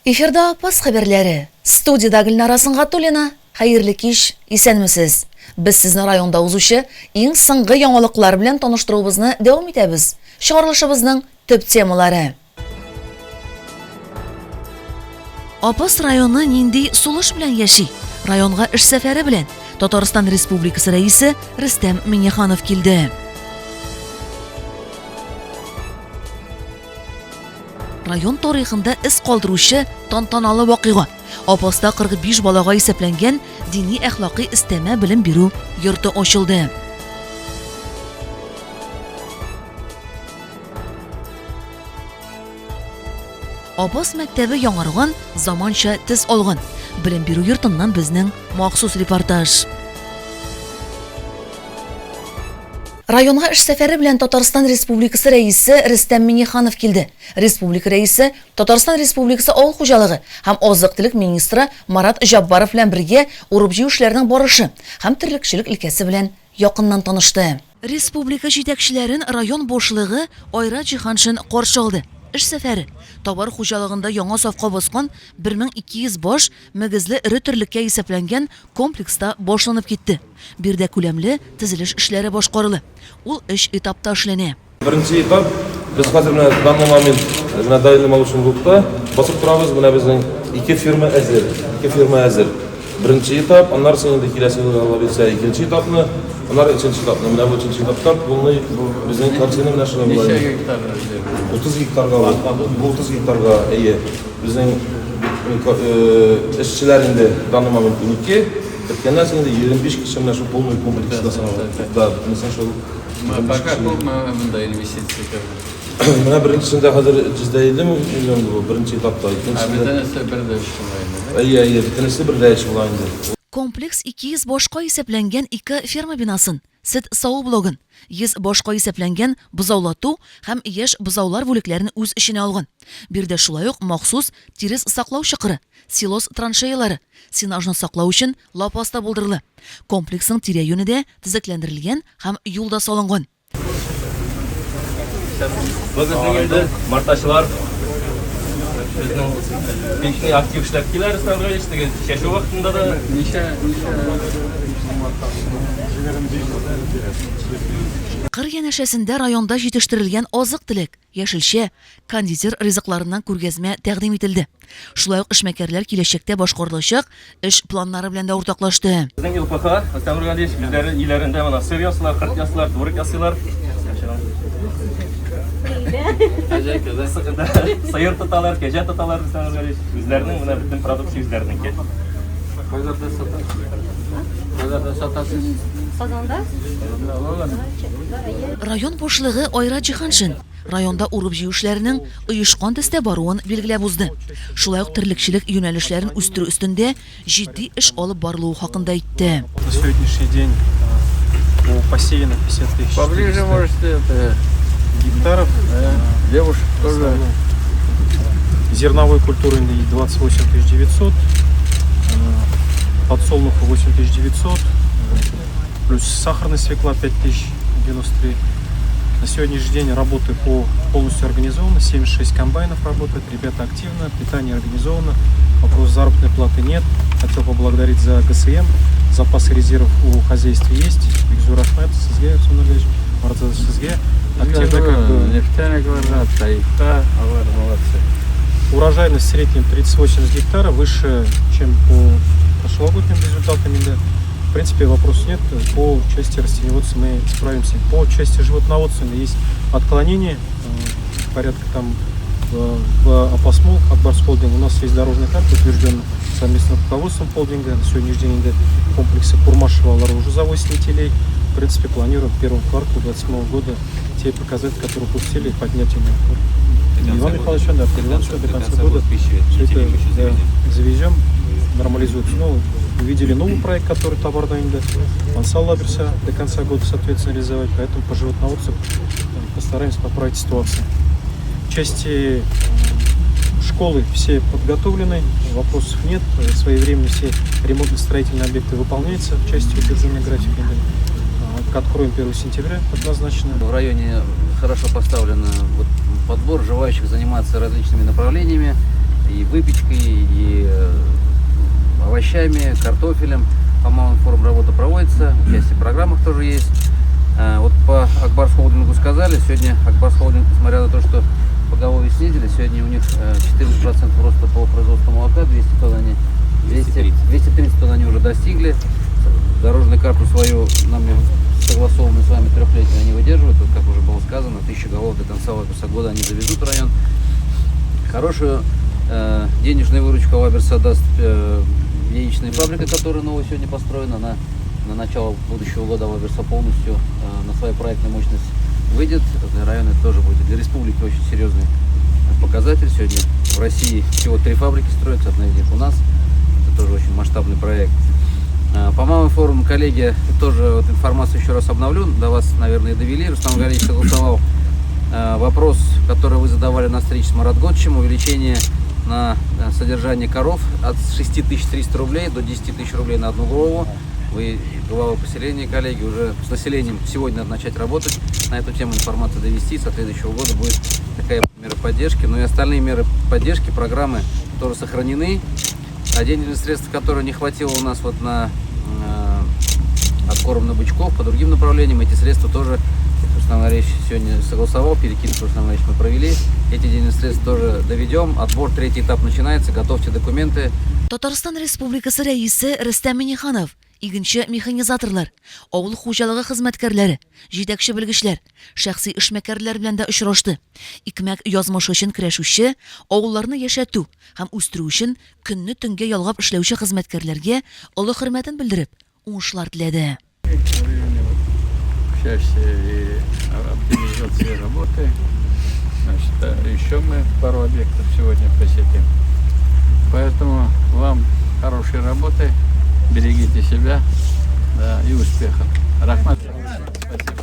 Эфирда Апас хәбәрләре. Студияда Гөлнара Сыңгатуллина. Хәерле кич, исәнмесез? Без сезне районда узучы иң соңгы яңалыклар белән таныштыруыбызны дәвам итәбез. Чыгарылышыбызның төп темалары. Апас районы нинди сулыш белән яши? Районга эш сәфәре белән Татарстан Республикасы рәисе Рөстәм Миңнеханов килде. Район тарихында эз калдыручы тантаналы вакыйга. Апаста 45 балага исәпләнгән дини-әхлакый истәмә белем бирү йорты ачылды. Апас мәктәбе яңарган, заманча төс алган. Белем бирү йортыннан безнең махсус репортаж. Районга эш сәфәре белән Татарстан Республикасы рәисе Рөстәм Миңнеханов килде. Республика рәисе Татарстан Республикасы авыл хуҗалыгы һәм азык-төлек министры Марат Җаббаров белән бергә урып җыю эшләренең барышы һәм терлекчелек өлкәсе белән якыннан танышты. Республика җитәкчеләрен район башлыгы Айрат Җиһаншин каршы алды. Эш сәфәре товар хуҗалыгында яңа сафка баскан 1200 баш мөгезле ире терлеккә исәпләнгән комплекста башланып китте. Бирдә күләмле төзелеш эшләре башкарылды. Ул эш этапта эшләнә. Беренче этап без хәзер менә данный момент менә дайны малышын группа басып торабыз. Менә безнең ике фирма әзер. Беренче этап, аннан соң инде киләсе елга бирсә икенче этапны, аннан өченче этапны. Менә бу өченче этапта булны безнең картина менә шулай була. 30 гектарга, 30 гектарга безнең эшчеләр инде данный момент 12, биткәннән соң инде 25 кеше менә шул полный комплекста саналган. Да, менә шул. Пока күпме монда инвестиция керде? Менә беренчесендә хәзер 150 миллион булды беренче этапта. Икенчесендә бер була инде. Комплекс 200 башка исәпләнгән 2 ферма бинасын, сөт сау блогын, 100 башка исәпләнгән бозаулату һәм яшь бозаулар бүлекләрен үз эченә алган. Бирдә шулай ук махсус тирес саклау чокыры, силос траншеялары, сенажны саклау өчен лапаста булдырылды. Комплексның тирә-юнедә төзекләндерелгән һәм юлда салынган. Бүгенге марташлар безнең бишне актив эшләп киләр сарга иштеген чәчү вакытында да Кыр янәшәсендә районда җитештерелгән азык-төлек, яшелчә, кондитер ризыкларыннан күргәзмә тәкъдим ителде. Шулай ук эшмәкәрләр киләчәктә башкарылачак эш планнары белән дә уртаклашты. безнең ЛПХ Сәмругалиш үзләре иләрендә моны сыр ясыйлар, кырт ясыйлар, турык ясыйлар. Сыйыр тоталар, кәҗә тоталар Сәмругалиш. Үзләренең менә бөтен продукция үзләренеке. Район башлыгы Айрат Җиһаншин районда урып җыю эшләренең оешкан төстә баруын билгеләп узды. Шулай ук терлекчелек юнәлешләрен үстерү үстендә җитди эш алып барылуы хакында әйтте. На сегодняшний день посеяно 50 тысяч Поближе можете гектаров. девушек тоже. Зерновой культуры 28 900, подсолнуха 8 900, плюс сахарной свекла 5093. На сегодняшний день работы полностью организованы, 76 комбайнов работают, ребята активно, питание организовано, вопрос заработной платы нет. Хотел поблагодарить за ГСМ, запасы резервов у хозяйства есть, Бигзур Ахмед, Сызге, Сунаревич, Марат Сызге. Активно Нефтяник говорят, Таифта, молодцы. Урожайность в среднем 30-80 гектаров, выше, чем по прошлогодним результатам. В принципе, вопросов нет. По части растениеводства мы справимся. По части животноводства есть отклонения, порядка там в Апасмол, Акбарс холдинг. У нас есть дорожная карта, утвержденная совместным руководством холдинга. На сегодняшний день комплексы Курмашева уже за 8 телей. В принципе, планируем в первом квартале 2027 года те показатели, которые упустили, поднять им. Иван Михайлович, да, до конца года все это завезем, нормализуется. Увидели новый проект, который товарный Мансал Лаберса до конца года, соответственно, реализовать. Поэтому по животноводству постараемся поправить ситуацию. В части школы все подготовлены, вопросов нет. Своевременно все ремонтно-строительные объекты выполняются в части утвержденной графика. Откроем 1 сентября, как назначено. В районе хорошо поставлен подбор желающих заниматься различными направлениями. и выпечкой, и овощами, картофелем. По малому форум работа проводится, участие в программах тоже есть. Вот по Акбарс Холдингу сказали, сегодня Акбарс Холдинг, несмотря на то, что поголовье снизили, сегодня у них 14% роста по производству молока, 230 тонн они уже достигли. Дорожную карту свою, нами согласованную с вами трехлетнюю, они выдерживают. Вот, как уже было сказано, 1000 голов до конца года они завезут в район. Хорошую денежную выручку Алаберса даст яичная фабрика, которая новая сегодня построена. Она на начало будущего года Алаберса полностью на свою проектную мощность выйдет. Для района это тоже будет для республики очень серьезный показатель. Сегодня в России всего 3 фабрики строятся, одна из них у нас. Это тоже очень масштабный проект. По малому форуму, коллеги, тоже вот информацию еще раз обновлю, до вас, наверное, и довели. Рустам Галиевич согласовал вопрос, который вы задавали на встрече с Маратготчем, увеличение на содержание коров от 6300 рублей до 10 тысяч рублей на одну голову. Вы, глава поселения, коллеги, уже с населением сегодня надо начать работать, на эту тему информацию довести. Со следующего года будет такая мера поддержки. Ну и остальные меры поддержки, программы тоже сохранены. А денежные средства, которые не хватило у нас вот на откорм на бычков, по другим направлениям, эти средства тоже Рустам Галиевич сегодня согласовал, перекидку Рустам Галиевич мы провели. Эти денежные средства тоже доведем. Отбор, 3-й этап начинается, готовьте документы. Татарстан Республикасы рәисе Рөстәм Миңнеханов, игенче механизаторлар, авыл хуҗалыгы хезмәткәрләре, җитәкче белгечләр, шәхси эшмәкәрләр белән дә очрашты. Икмәк язмышы өчен көрәшүче, авылларны яшәтү һәм үстерү өчен көнне төнгә ялгап эшләүче хезмәткәрләргә олы хөрмәтен белдереп, уңышлар теләде. Участие и оптимизации работы. Значит, еще мы пару объектов сегодня посетим. Поэтому вам хорошей работы, берегите себя, да, и успехов. Рахмат. Спасибо.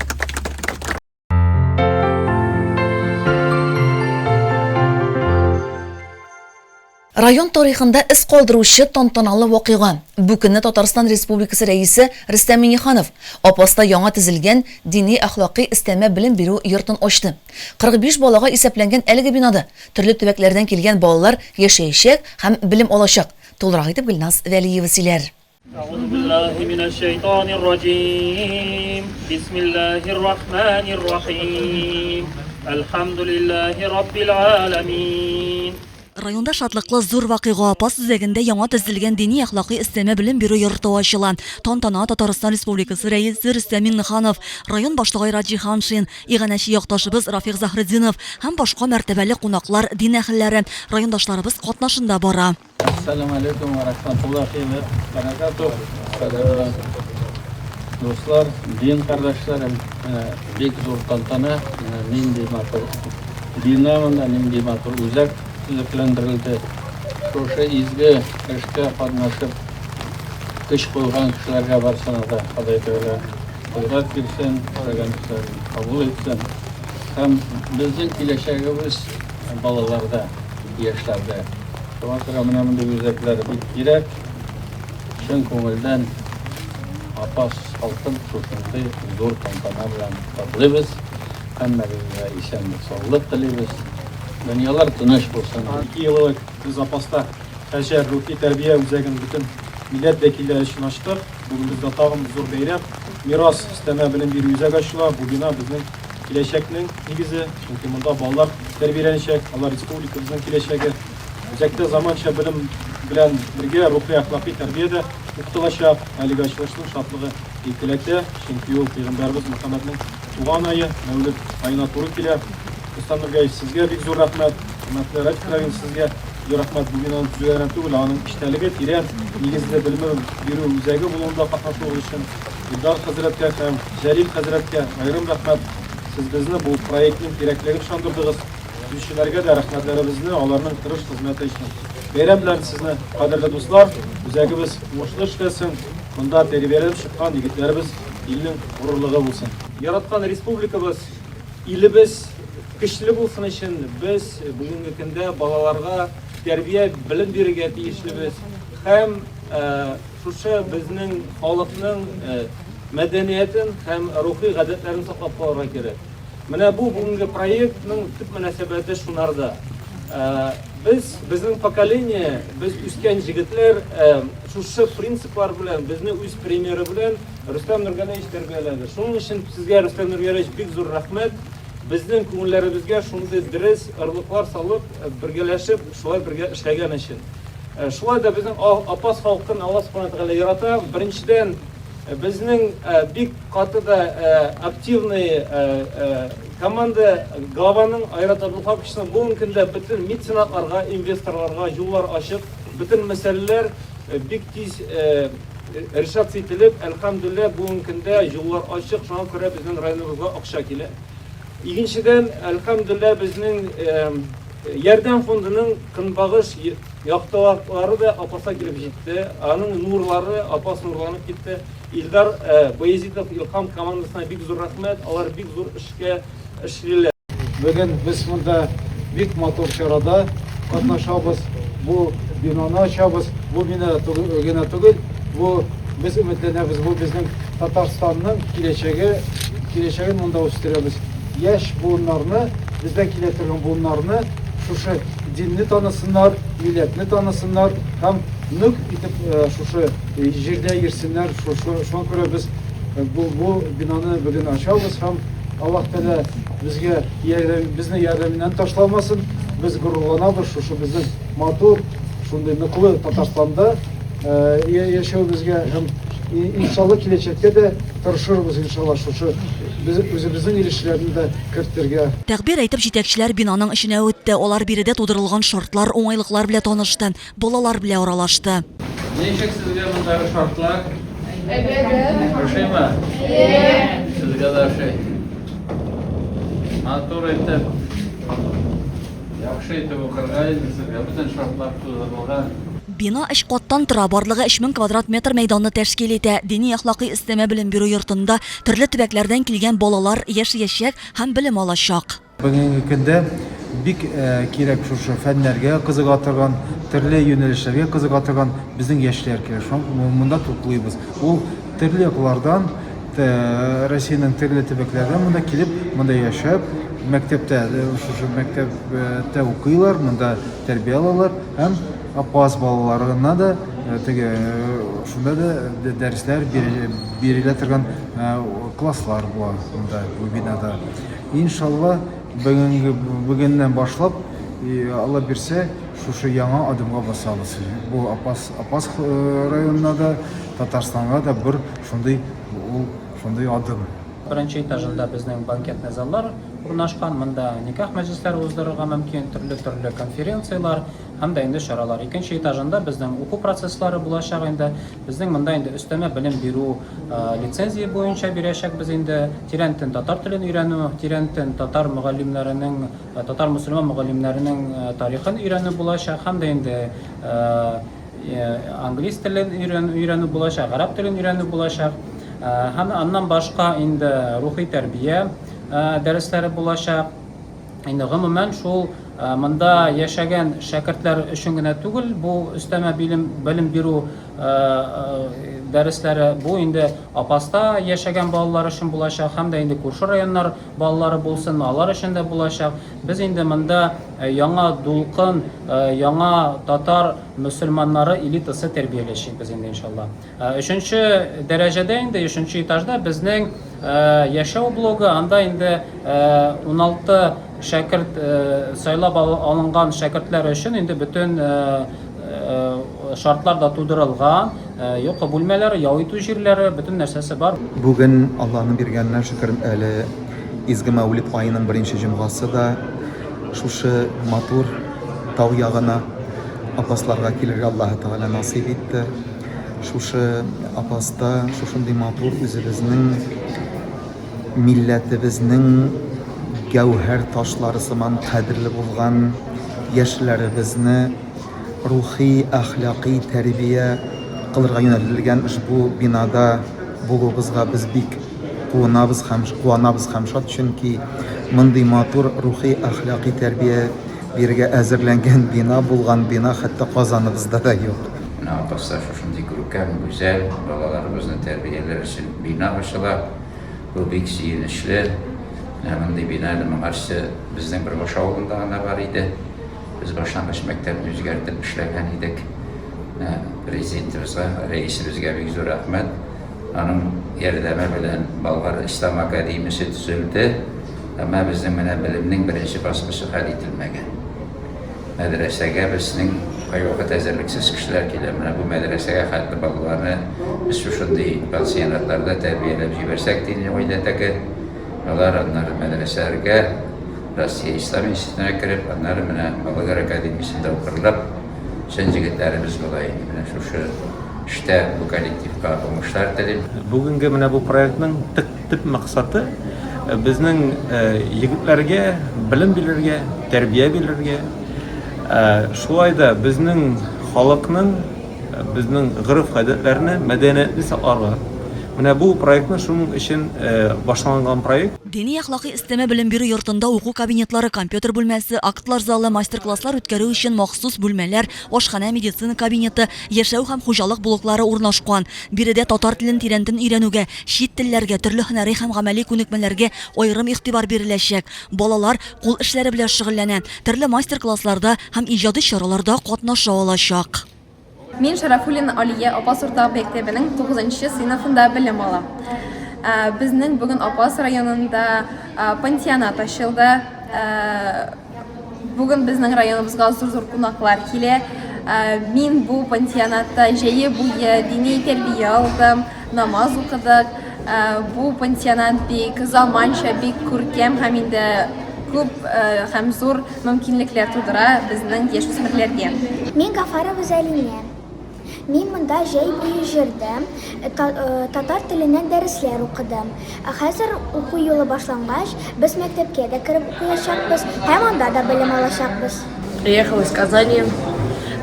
Район тарихында із калдыручы тантаналы вакыйга. Бу көнне Татарстан Республикасы рәисе Рөстәм Миңнеханов Апаста яңа төзелгән дини әхлакый истәмә белем бирү йортын ачты. 45 балага исәпләнгән әлеге бинада төрле төбәкләрдән килгән балалар яшәячәк һәм белем алачак. Тулырак итеп Гөлназ Вәлиева сөйләр. أعوذ بالله من الشيطان الرجيم بسم الله الرحمن الرحيم الحمد لله رب العالمين. Районда шатлыклы зур вакыйга Апас үзәгендә яңа төзелгән дини әхлакый истәмә белем бирү йорты ачыла. Тантана Татарстан Республикасы рәисе Рөстәм Миңнеханов, район башлыгы Раҗихан Шин, иганәче якташыбыз Рафик Захретдинов һәм башка мәртәбәле кунаклар, дин әһелләре, райондашларыбыз катнашында бара. Ассаламу алейкум ва рахматуллахи ва баракатух. Достар, дин кардәшләрем, бик зур тантана, нинди матур динамында, нинди матур үзәк төзекләндерелде. Шушы изге эшкә катнашып көч куйган кешеләргә барсына да Ходай Тәгалә кудрат бирсен, программаларын кабул итсен. Һәм безнең киләчәгебез балаларда, яшьләрдә. Шуңа күрә менә мондый үзәкләр бик кирәк. Чын күңелдән Апас халкын шушындай зур тантана белән котлыйбыз. Һәммәгезгә исәнлек, саулык телибез. Дөньялар тыныч булсын. 2 еллык без Апаста Хаҗар рухи тәрбия үзәген бөтен милләт вәкилләре өчен ачтык. Бүген бездә тагын зур бәйрәм. Мирас истәмә белем бирү үзәге ачыла. Бу бина безнең киләчәкнең нигезе. Чөнки монда балалар тәрбияләнәчәк, алар республикабызның киләчәге. Үзәктә заманча белем белән бергә рухи әхлакый тәрбия дә укытылачак. Әлеге ачылышның шатлыгы икеләктә. Чөнки ул Пәйгамбәрбез Мөхәммәднең туган ае, Мәүлид аена туры килә. Рустам Галиевич, сезгә бик зур рәхмәт. Хөрмәтле Рафик, сезгә зур рәхмәт. Бүген аны төзүгән түгел, аның эштәлеге тирән нигездә белем бирү үзәге булуында катнашу өчен Илдар хәзрәткә һәм Җәлил хәзрәткә аерым рәхмәт. Сез безне бу проектның кирәклеген ышандырдыгыз. Төзүчеләргә дә рәхмәтләребезне аларның тырыш хезмәте өчен. Бәйрәм белән сезне, кадерле дуслар, үзәгебез уңышлы эшләсен. Монда тәрбияләнеп чыккан егетләребез илнең горурлыгы булсын. Яраткан республикабыз, илебез көчле булсын өчен без бүгенге көндә балаларга тәрбия белем бирергә тиешлебез. Һәм шушы безнең халыкның мәдәниятен һәм рухи гадәтләрен саклап калырга кирәк. Менә бу бүгенге проектның төп мөнәсәбәте шунарда. Bizning поколение, biz үскән җегетләр шушы принциплар белән, безне үз примеры белән Рөстәм Нургалиевич тәрбияләде. Шуның өчен сезгә Рөстәм Нургалиевич бик зур рәхмәт. Безнең күңелләребезгә шундый дөрес орлыклар салып, бергәләшеп, шулай бергә эшләгән өчен. Шулай да безнең апас халкын Алла Субхану ва Тааля ярата. Беренчедән безнең бик каты да активный команда главаның Айрат Абдулхаковичның бүгенге көндә бөтен меценатларга, инвесторларга юллар ачып, бөтен мәсьәләләр бик тиз решация ителеп, әлхәмдүлилләh бүгенге көндә юллар ачык, шуңа күрә безнең районыбызга акча килә. Икенчедән, әлхәмдүлилләh безнең ярдәм фондының көнбагыш яктылыклары да апаса килеп җитте. Аның нурлары апас нурланып китте. Илдар Баязитов Илхам командасына бик зур рәхмәт. Алар бик зур эшкә эшлиләр. Бүген без монда бик матур чарада катнашабыз. Бу бинаны ачабыз. Бу бина генә түгел. Бу без өметләнәбез. Бу безнең Татарстанның киләчәген монда үстерәбез. Яшь буыннарны, бездән килә торган буыннарны шушы динне танысыннар, милләтне танысыннар һәм нык итеп шушы җирдә йөрсеннәр. Шуңа күрә без бу бинаны бүген ачабыз һәм Аллаһ Тәгалә безгә безне ярдәменнән ташламасын. Без горурланабыз шушы безнең матур, шундый ныклы Татарстанда яшәүебезгә һәм иншалла киләчәккә дә тырышырбыз иншалла шушы biz үзебезнең ирешләрне дә кертергә. Тәгъбир әйтеп җитәкчеләр бинаның эченә үтте. Алар биредә тудырылган шартлар, уңайлыклар белән танышты, балалар белән аралашты. Ничек сезгә мондагы шартлар? Ошыймы? Сезгә дә ошый. Матур итеп, яхшы итеп укырга сезгә бүтән шартлар тудырылган. Бина 3 каттан тора, барлыгы 3000 квадрат метр мәйданны тәшкил итә. Дини әхлакый өстәмә белем бирү йортында төрле төбәкләрдән килгән балалар яшәячәк һәм белем алачак. Бүгенге көндә бик кирәк шушы фәннәргә кызыга торган, төрле юнәлешләргә кызыга торган безнең яшьләр кирәк. Монда туплыйбыз. Ул төрле яклардан, Россиянең төрле төбәкләрдән монда килеп, монда яшәп, мәктәптә, шушы мәктәптә укыйлар, монда тәрбия алалар һәм апас балаларына да теге шунда да дәресләр бирелә торган класслар була монда бу бинада. Иншалла бүгеннән башлап Алла бирсә шушы яңа адымга басабыз. Бу апас районына да, Татарстанга да бер шундый адым. Беренче этажында безнең банкетный заллар урнашкан. Монда никах мәҗлесләре уздырырга мөмкин, төрле конференциялар һәм дә инде чаралар. Икенче этажында безнең уку процесслары булачак инде. Безнең монда инде өстәмә белем бирү лицензия буенча бирәчәк без инде. Тирәнтен татар телен өйрәнү, тирәнтен татар мөгаллимнәренең, татар мөселман мөгаллимнәренең тарихын өйрәнү булачак һәм дә инде англис телен өйрәнү булачак, араб телен өйрәнү булачак. Һәм аннан башка инде рухи тәрбия дәресләре булачак. Инде гомумән шул монда яшәгән шәкертләр өчен генә түгел, бу өстәмә белем бирү дәресләре бу инде апаста яшәгән балалар өчен булачак һәм дә инде күрше районнар балалары булсын, алар өчен дә булачак. Без инде монда яңа дулкын, яңа татар мөселманнары элитасы тәрбияләшик инде иншалла. 3нче дәрәҗәдә инде 3нче этажда безнең яшәү блогы, анда инде 16 шәкерт сайлап алынган шәкертләр өчен инде бөтен шартлар да тудырылган, йокы бүлмәләре, ял итү җирләре, бөтен нәрсәсе бар. Бүген Аллаһның биргәненә шөкер, әле изге Мәүлид айының 1нче җомгасы да шушы матур тау ягына апасларга килергә Аллаһ Тәгалә насыйп итте. Шушы апаста шушындый матур үзебезнең милләтебезнең гәүһәр ташлары сыман кадерле булган яшьләребезне рухи, әхлакый тәрбия кылырга юнәлтелгән бу бинада булуыбызга без бик куанабыз һәм шат, чөнки мондый матур рухи, әхлакый тәрбия бирергә әзерләнгән бина булган бина хәтта Казаныбызда да юк. Апаста шушындый күркәм, гүзәл балаларыбызны тәрбияләр өчен бина ачыла. Бу бик сөенечле. Мондый бина моңарчы безнең бер баш авылында гына бар иде. biz başlangıç mektebini özgərtib işləgən idik. Prezidentimizə, reisimizə bir zor rəhmət. Onun yerdəmə bilən Balqar İslam Akademiyası düzüldü. Ama bizim biliminin birinci basması hal edilmegen. Medresege bizning hayvaka tezerliksiz kişiler gelir. Bu medresege hatta ballarını biz şu pansiyonatlarda terbiyelep jibersek diyeni oyladık. Onlar medreselerge Rusya İslam İnstitutu'na kirip onları Balgar Akademisi'nde okurlar. Sen jigitlerimiz dolayı şu işte bu kolektifka olmuşlar dedim. Bugünkü bu proyektning tip maksatı bizning yigitlarga bilim bilirge, terbiye bilirge, şu ayda bizning xalqning bizning g'urf-odatlarini, madaniyatni saqlarga. Mana bu proyektni şunun için başlangan proyekt. Dini axloqiy isteme bilim biri yurtunda o'quv kabinetlari, kompyuter bo'lmasi, aktlar zali, master-klasslar o'tkaruv uchun maxsus bo'lmalar, oshxona, meditsina kabineti, yashav ham xo'jalik bloklari o'rnashgan. Birida tatar tilini terantin o'rganuvga, chet tillarga, turli hunariy ham amaliy ko'nikmalarga ayrim e'tibor berilajak. Bolalar qo'l ishlari bilan shug'ullanadi. Turli master-klasslarda ham ijodiy charalarda qatnasha olacak. Men Şarafulin Aliye Apas Orta Mektebining 9 sınıfında bilim alam. Bizning bugün Apas rayonunda pansionat açıldı. Bugün bizning rayonimizga zor qonaqlar keldi. Men bu pansionatda jayi bo'yi diniy terbiya oldim, namoz o'qidik. Bu pansionat bek zamoncha, bek ko'rkam hamda ko'p ham zo'r mumkinliklar tug'dira bizning yosh o'smirlarga. Men Gafara O'zaliman. Men bunda jay bo'yi yurdim, tatar tilidan darslar o'qidim. Hozir o'quv yo'li boshlangach, biz maktabga da kirib o'qiyapmiz, ham onda da bilim olashamiz. Приехал из Казани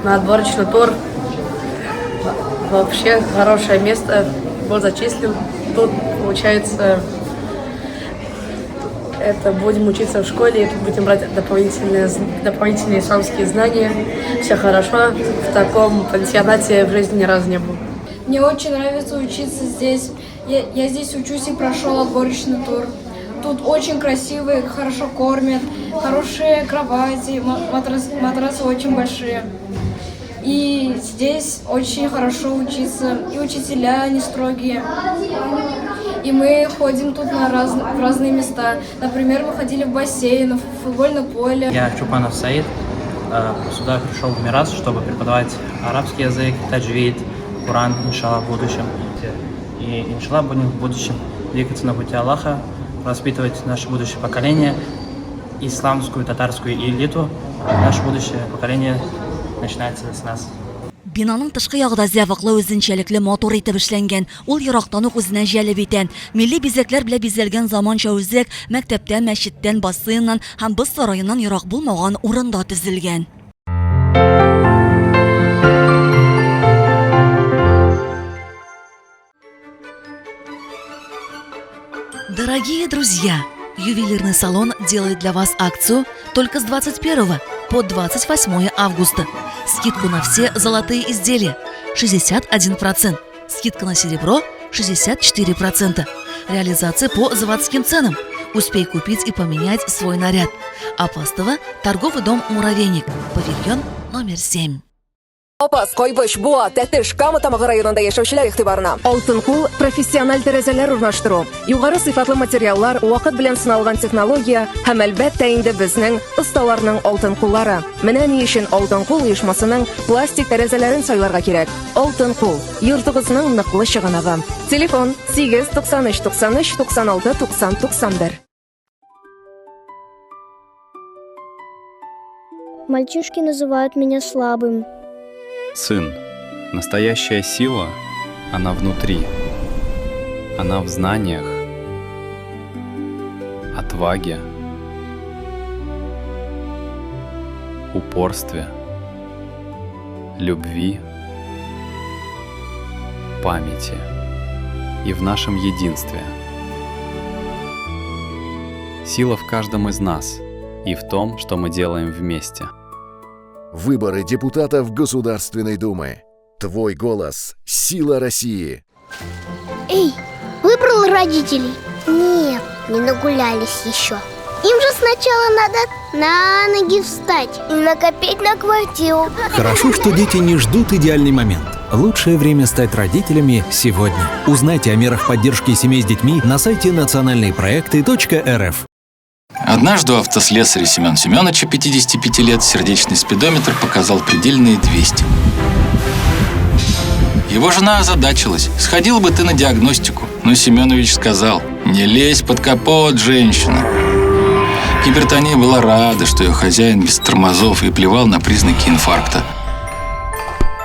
на отборочный тур. Вообще хорошее место, был зачислен. Тут, получается, это будем учиться в школе, будем брать дополнительные исламские знания. Все хорошо. В таком пансионате в жизни ни разу не был. Мне очень нравится учиться здесь. Я здесь учусь и прошел отборочный тур. Тут очень красивые, хорошо кормят, хорошие кровати, матрасы очень большие. И здесь очень хорошо учиться, и учителя не строгие. И мы ходим тут в разные места. Например, мы ходили в бассейн, в футбольное поле. Я Чупанов Саид. Сюда пришел в Мирас, чтобы преподавать арабский язык, таджвид, Коран, иншаллах, в будущем. И иншаллах будем в будущем двигаться на пути Аллаха, воспитывать наше будущее поколение, исламскую, татарскую элиту. Наше будущее поколение начинается с нас. Binaның тышкы ягында зәвыклы үзенчәлекле мотор итеп эшләнгән. Ул ерактан ук үзенә җәлеп итә. Милли бизәкләр белән бизәлгән заманча үзәк мәктәптән, мәчеттән, бассейннан һәм Боз сараеннан ерак булмаган урында төзелгән. Дорогие друзья, ювелирный салон делает для вас акцию только с 21 по 28 августа. Скидку на все золотые изделия 61%. Скидка на серебро 64%. Реализация по заводским ценам. Успей купить и поменять свой наряд. Апастово, торговый дом «Муравейник», павильон номер 7. Апас, Койбыш, Буа, Тәтеш, Кама тамагы районында яшәүчеләр игътибарына. Алтын кул профессиональ тәрәзәләр урнаштыру. Югары сыйфатлы материаллар, вакыт белән сыналган технология һәм әлбәттә инде безнең осталарның алтын куллары. Менә ни өчен алтын кул оешмасының пластик тәрәзәләрен сайларга кирәк. Алтын кул, йортыгызның ныклы чыганагы. Телефон 893 93 96 90 91. Мальчишки называют меня слабым. Сын, настоящая сила, она внутри. Она в знаниях, отваге, упорстве, любви, памяти и в нашем единстве. Сила в каждом из нас и в том, что мы делаем вместе. Выборы депутатов Государственной Думы. Твой голос – сила России. Эй, выбрал родителей? Нет, не нагулялись еще. Им же сначала надо на ноги встать и накопить на квартиру. Хорошо, что дети не ждут идеальный момент. Лучшее время стать родителями сегодня. Узнайте о мерах поддержки семей с детьми на сайте национальныйпроекты.рф. Однажды у автослесаря Семена Семеновича, 55 лет, сердечный спидометр показал предельные 200. Его жена озадачилась. Сходил бы ты на диагностику. Но Семенович сказал: не лезь под капот, женщина. Гипертония была рада, что ее хозяин без тормозов и плевал на признаки инфаркта.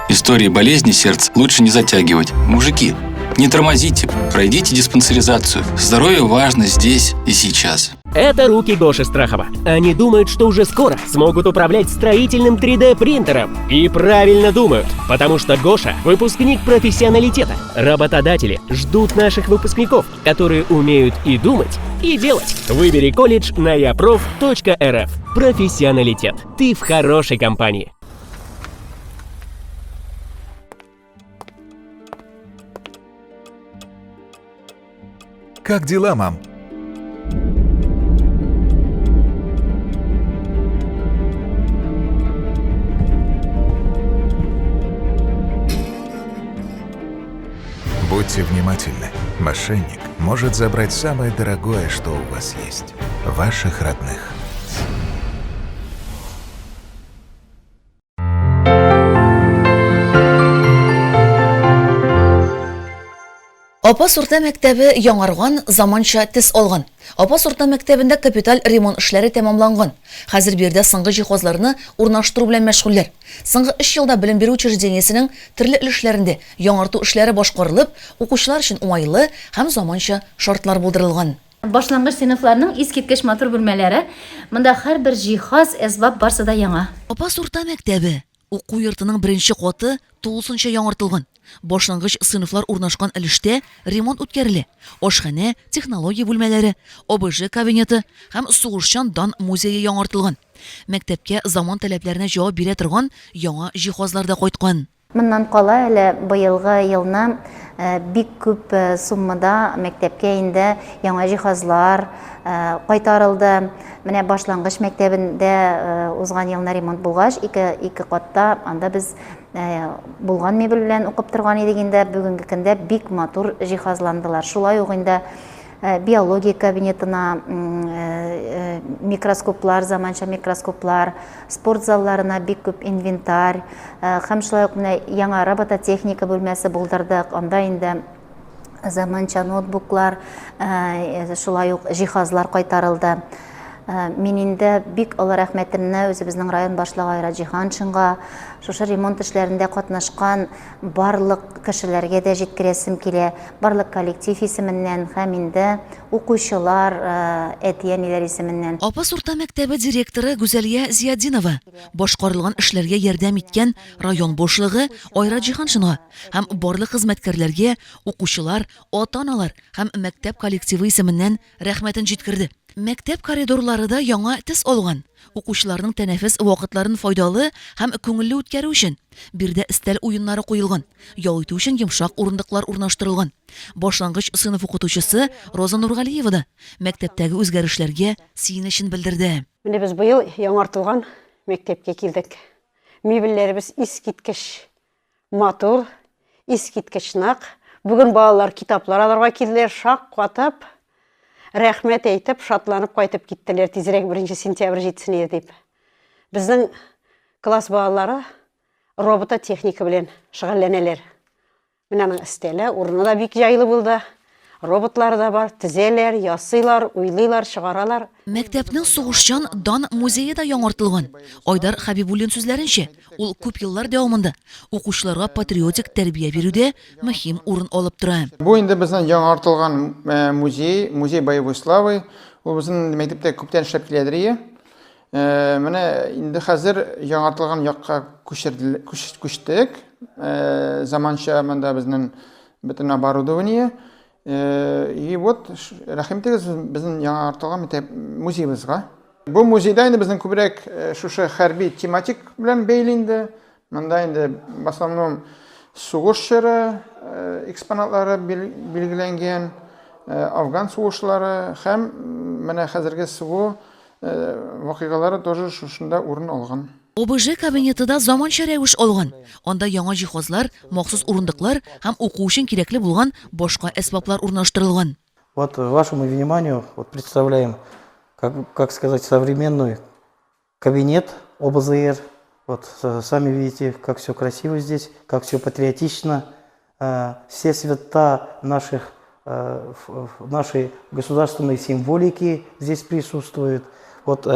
Истории болезни сердца лучше не затягивать. Мужики, не тормозите, пройдите диспансеризацию. Здоровье важно здесь и сейчас. Это руки Гоши Страхова. Они думают, что уже скоро смогут управлять строительным 3D-принтером. И правильно думают, потому что Гоша – выпускник профессионалитета. Работодатели ждут наших выпускников, которые умеют и думать, и делать. Выбери колледж на yaprof.rf. Профессионалитет. Ты в хорошей компании. Как дела, мам? Будьте внимательны. Мошенник может забрать самое дорогое, что у вас есть – ваших родных. Апас урта мәктәбе яңарган, заманча тез алган. Апас урта мәктәбендә капиталь ремонт эшләре тәмамланган. Хәзер биредә соңгы җиһазларны урнаштыру белән мәшгульләр. Соңгы 3 елда белем бирү учреждениесенең төрле өлешләрендә яңарту эшләре башкарылып, укучылар өчен уңайлы һәм заманча шартлар булдырылган. Башлангыч сыйныфларның искиткеч матур бүлмәләре, монда һәрбер җиһаз, әсбап барсы да яңа. Апас урта мәктәбе уку йортының беренче каты тулысынча яңартылган. Башлангыч сыйныфлар урнашкан өлештә ремонт үткәрелә. Ашханә, технология бүлмәләре, ОБЖ кабинеты һәм сугышчан дан музее яңартылган. Мәктәпкә заман таләпләренә җавап бирә торган яңа җиһазлар да кайткан. Моннан кала әле быелгы елны бик күп суммада мәктәпкә инде яңа җиһазлар кайтарылды. Менә башлангыч мәктәбендә узган елны ремонт булгач, ике катта анда без булган мебель белән укып торган идек инде. Бүгенге көндә бик матур җиһазландылар. Шулай ук инде биология кабинетына микроскоплар, заманча микроскоплар, спорт залларына бик күп инвентарь, һәм шулай ук яңа робототехника бүлмәсе булдырдык. Анда инде заманча ноутбуклар, шулай ук җиһазлар кайтарылды. Мин инде бик олы рәхмәтемне үзебезнең район башлыгы Раҗиһаншинга, шушы ремонт эшләрендә катнашкан барлык кешеләргә дә җиткерәсем килә. Барлык коллектив исеменнән һәм инде укучылар, әти-әниләр исеменнән. Апас урта мәктәбе директоры Гүзәлия Зияддинова башкарылган эшләргә ярдәм иткән район башлыгы Айрат Җиһаншинга һәм барлык хезмәткәрләргә, укучылар, ата-аналар һәм мәктәп коллективы исеменнән рәхмәтен җиткерде. Мәктәп коридорларында яңа тез алган. Укучыларның тәнәфес вакытларын файдалы һәм күңелле үткәрү өчен бирдә өстәл уеннары куелган. Ял итү өчен йомшак урындыклар урнаштырылган. Башлангыч сыйныф укытучысы Роза Нургалиева да мәктәптәге үзгәрешләргә сөенечен белдерде. Менә без быел яңартылган мәктәпкә килдек. Мебельләребез искиткеч матур, искиткеч нак. Бүген балалар китаплар алырга килделәр, шак катып. Рәхмәт әйтеп, шатланып кайтып киттеләр, тизрәк 1 сентябрь җитсен дип. Безнең класс балалары робототехника белән шөгыльләнәләр. Менә аның өстәле, урыны да бик җайлы булды. Роботлар да бар, тезәләр, ясыйлар, уйлыйлар, чыгаралар. Мәктәпнең сугышчан дан музее да яңартылган. Айдар Хабибуллин сүзләренчә, ул күп еллар дәвамында укучыларга патриотик тәрбия бирүдә мөһим урын алып тора. Бу инде безнең яңартылган музей боевой славы. Ул безнең мәктәптә күптән эшләп киләдер. Менә инде хәзер яңартылган якка күчтек. Заманча монда безнең бөтен оборудование. И вот рәхим итегез безнең яңартылган музейыбызга. Бу музейда инде безнең күбрәк шушы хәрби тематик белән бәйле инде. Монда инде в основном сугыш чоры экспонатлары билгеләнгән, Афган сугышлары һәм менә хәзерге сугыш вакыйгалары тоже шушында урын алган. ОБЖ кабинетida заманча рәвеш алган. Анда яңа җиһазлар, махсус урындыклар һәм уку өчен кирәкле булган башка әсбаплар урнаштырылган. Вот вашему вниманию представляем, как сказать, современный кабинет ОБЗР. Вот сами видите, как все красиво здесь, как все патриотично. Все цвета нашей государственной символики здесь присутствуют. Вот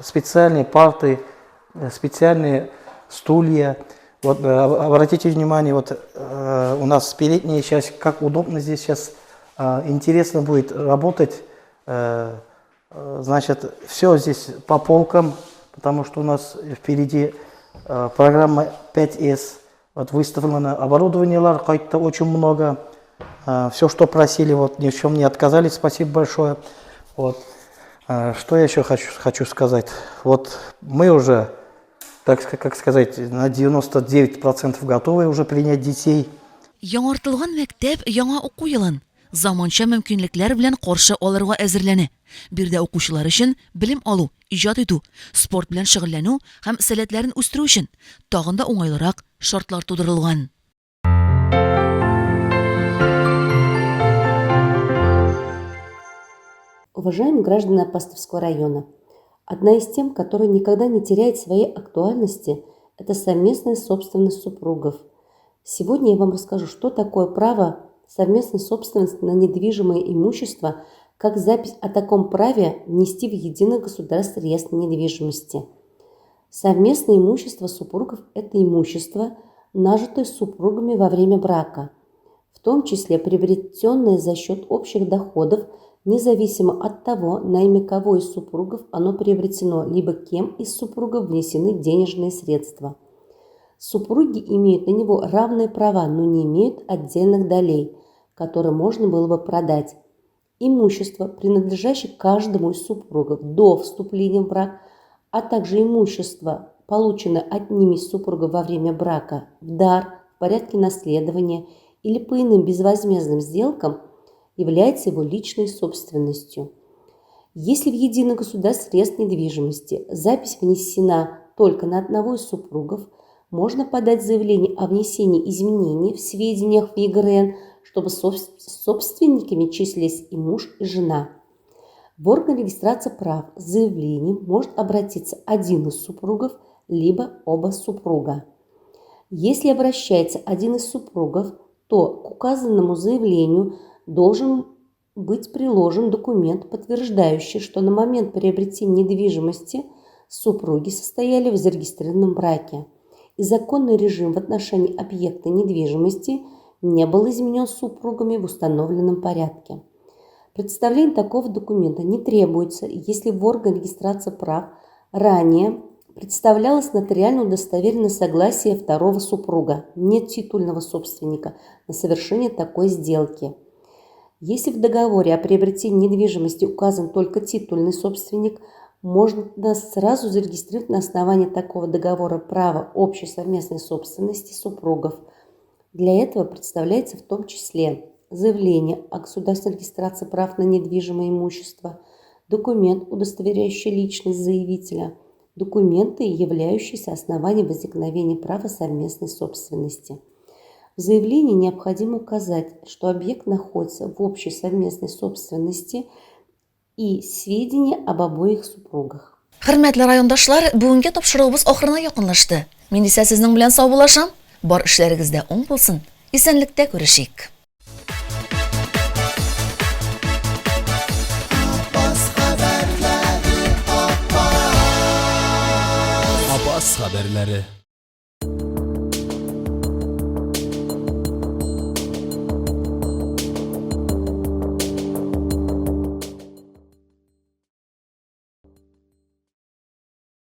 специальные парты, специальные стулья. Вот обратите внимание, вот у нас передняя часть, как удобно здесь сейчас. Интересно будет работать. Значит, все здесь по полкам, потому что у нас впереди программа 5S. Вот выставлено оборудование, как-то очень много. Все, что просили, вот ни в чем не отказались. Спасибо большое. Вот. Что я еще хочу сказать? Вот мы уже, как сказать, на 99% готовы уже принять детей. Яңартылган мәктәп яңа уку елын заманча мөмкинлекләр белән каршы алырга әзерләнә. Бирдә укучылар өчен белем алу, иҗат итү, спорт белән шөгыльләнү һәм сәләтләрен үстерү өчен тагын да уңайлырак шартлар тудырылган. Уважаемые граждане Апастовского района, одна из тем, которая никогда не теряет своей актуальности, это совместная собственность супругов. Сегодня я вам расскажу, что такое право совместной собственности на недвижимое имущество, как запись о таком праве внести в единый государственный реестр недвижимости. Совместное имущество супругов – это имущество, нажитое супругами во время брака, в том числе приобретенное за счет общих доходов, независимо от того, на имя кого из супругов оно приобретено, либо кем из супругов внесены денежные средства. Супруги имеют на него равные права, но не имеют отдельных долей, которые можно было бы продать. Имущество, принадлежащее каждому из супругов до вступления в брак, а также имущество, полученное одним из супругов во время брака, в дар, в порядке наследования или по иным безвозмездным сделкам, является его личной собственностью. Если в единый государственный реестр недвижимости запись внесена только на одного из супругов, можно подать заявление о внесении изменений в сведениях в ЕГРН, чтобы собственниками числились и муж, и жена. В орган регистрации прав с заявлением может обратиться один из супругов, либо оба супруга. Если обращается один из супругов, то к указанному заявлению должен быть приложен документ, подтверждающий, что на момент приобретения недвижимости супруги состояли в зарегистрированном браке, и законный режим в отношении объекта недвижимости не был изменен супругами в установленном порядке. Представление такого документа не требуется, если в орган регистрации прав ранее представлялось нотариально удостоверенное согласие второго супруга, нет титульного собственника, на совершение такой сделки. Если в договоре о приобретении недвижимости указан только титульный собственник, можно сразу зарегистрировать на основании такого договора право общей совместной собственности супругов. Для этого представляется в том числе заявление о государственной регистрации прав на недвижимое имущество, документ, удостоверяющий личность заявителя, документы, являющиеся основанием возникновения права совместной собственности. В заявлении необходимо указать, что объект находится в общей совместной собственности и сведения об обоих супругах. Хөрмәтле райондашлар, бүгенге тапшыруыбыз ахырына якынлашты. Мин исә сезнең белән саубуллашам. Бар эшләрегездә уң булсын. Исәнлектә күрешик. Апас хәбәрләре.